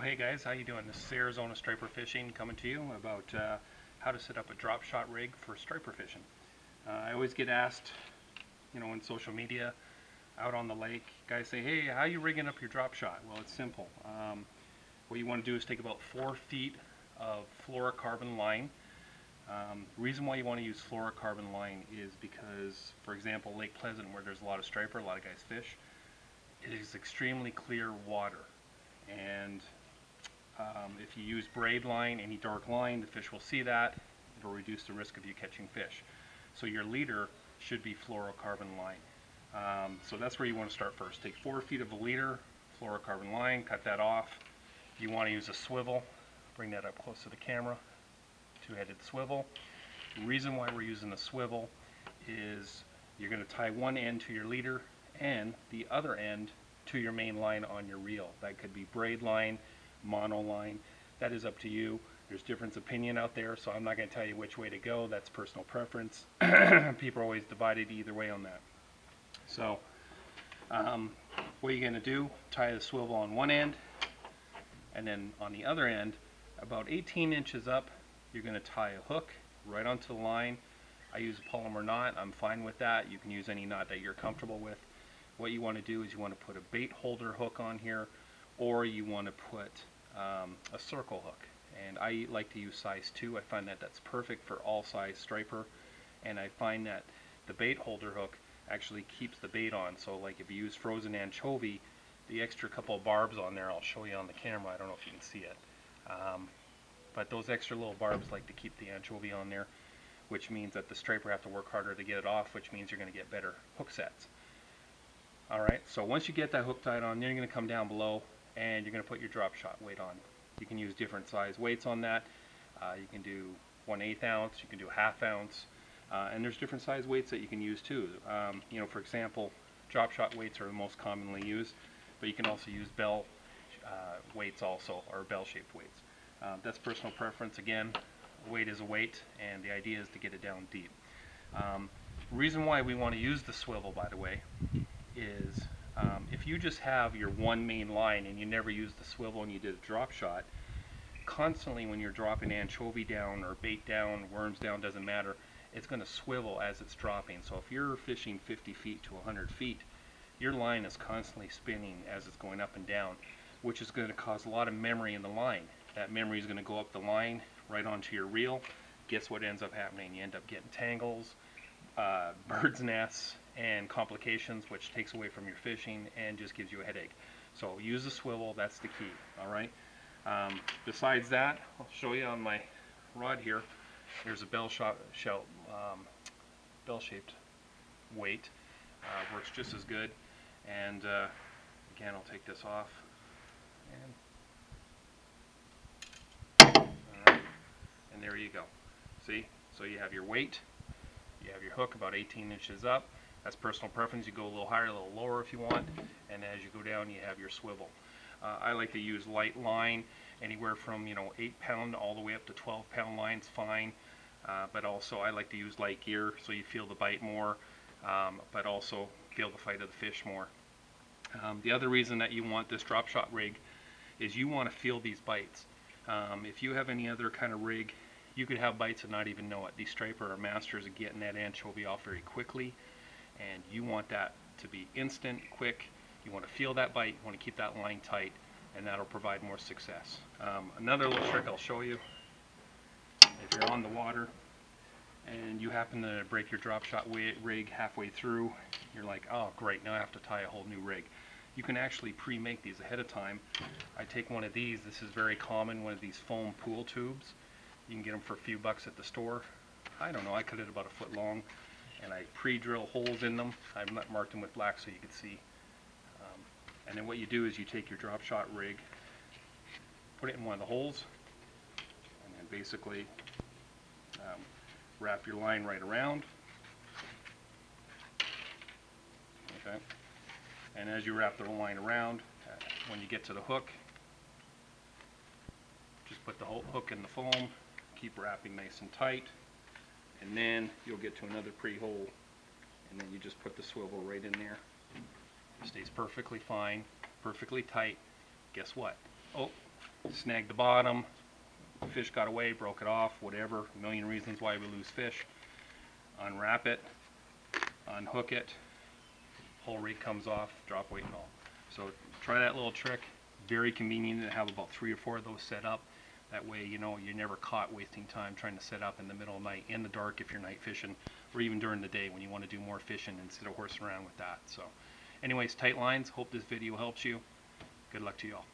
Hey guys, how you doing? This is Arizona Striper Fishing coming to you about how to set up a drop shot rig for striper fishing. I always get asked, on social media, out on the lake, guys say, hey, how you rigging up your drop shot? Well, it's simple. What you want to do is take about 4 feet of fluorocarbon line. Reason why you want to use fluorocarbon line is because, for example, Lake Pleasant, where there's a lot of striper, a lot of guys fish, it is extremely clear water. And if you use braid line, any dark line, the fish will see that. It'll reduce the risk of you catching fish. So your leader should be fluorocarbon line. So that's where you want to start first. Take 4 feet of a leader, fluorocarbon line, cut that off. You want to use a swivel. Bring that up close to the camera. Two-headed swivel. The reason why we're using the swivel is you're going to tie one end to your leader and the other end to your main line on your reel. That could be braid line, mono line. That is up to you. There's different opinion out there, so I'm not going to tell you which way to go. That's personal preference. People are always divided either way on that. So what you're going to do, tie the swivel on one end, and then on the other end, about 18 inches up, you're going to tie a hook right onto the line. I use a polymer knot. I'm fine with that. You can use any knot that you're comfortable with. What you want to do is you want to put a bait holder hook on here, or you want to put a circle hook. And I like to use size 2. I find that that's perfect for all size striper. And I find that the bait holder hook actually keeps the bait on. So like if you use frozen anchovy, the extra couple of barbs on there, I'll show you on the camera. I don't know if you can see it. But those extra little barbs like to keep the anchovy on there, which means that the striper have to work harder to get it off, which means you're going to get better hook sets. Alright, so once you get that hook tied on, then you're going to come down below and you're going to put your drop shot weight on. You can use different size weights on that. You can do 1/8 ounce, you can do 1/2 ounce, and there's different size weights that you can use too. For example, drop shot weights are the most commonly used, but you can also use bell weights also, or bell-shaped weights. That's personal preference. Again, a weight is a weight, and the idea is to get it down deep. Reason why we want to use the swivel, by the way, is if you just have your one main line and you never use the swivel and you did a drop shot, constantly when you're dropping anchovy down or bait down, worms down, doesn't matter, it's going to swivel as it's dropping. So if you're fishing 50 feet to 100 feet, your line is constantly spinning as it's going up and down, which is going to cause a lot of memory in the line. That memory is going to go up the line right onto your reel. Guess what ends up happening? You end up getting tangles, birds' nests, and complications, which takes away from your fishing and just gives you a headache. So use the swivel, that's the key. Alright. Besides that, I'll show you on my rod here. There's a bell-shaped weight. Works just as good. And again, I'll take this off. And there you go. See? So you have your weight. You have your hook about 18 inches up. That's personal preference. You go a little higher, a little lower if you want. And as you go down, you have your swivel. I like to use light line, anywhere from 8-pound all the way up to 12-pound lines, fine. But also I like to use light gear so you feel the bite more, but also feel the fight of the fish more. The other reason that you want this drop shot rig is you want to feel these bites. If you have any other kind of rig, you could have bites and not even know it. These striper are masters at getting that anchovy off very quickly, and you want that to be instant, quick. You want to feel that bite, you want to keep that line tight, and that'll provide more success. Another little trick I'll show you, if you're on the water and you happen to break your drop shot rig halfway through, you're like, oh great, now I have to tie a whole new rig. You can actually pre-make these ahead of time. I take one of these, this is very common, one of these foam pool tubes. You can get them for a few bucks at the store. I don't know, I cut it about 1 foot long, and I pre-drill holes in them. I've marked them with black so you can see. And then what you do is you take your drop shot rig, put it in one of the holes, and then basically wrap your line right around. Okay. And as you wrap the line around, when you get to the hook, just put the whole hook in the foam, keep wrapping nice and tight, and then you'll get to another pre-hole, and then you just put the swivel right in there. It stays perfectly fine, perfectly tight. Guess what? Oh, snagged the bottom, fish got away, broke it off, whatever, a million reasons why we lose fish. Unwrap it, unhook it, whole rig comes off, drop weight and all. So try that little trick. Very convenient to have about 3 or 4 of those set up. That way, you know, you're never caught wasting time trying to set up in the middle of the night, in the dark if you're night fishing, or even during the day when you want to do more fishing instead of horsing around with that. So anyways, tight lines. Hope this video helps you. Good luck to you all.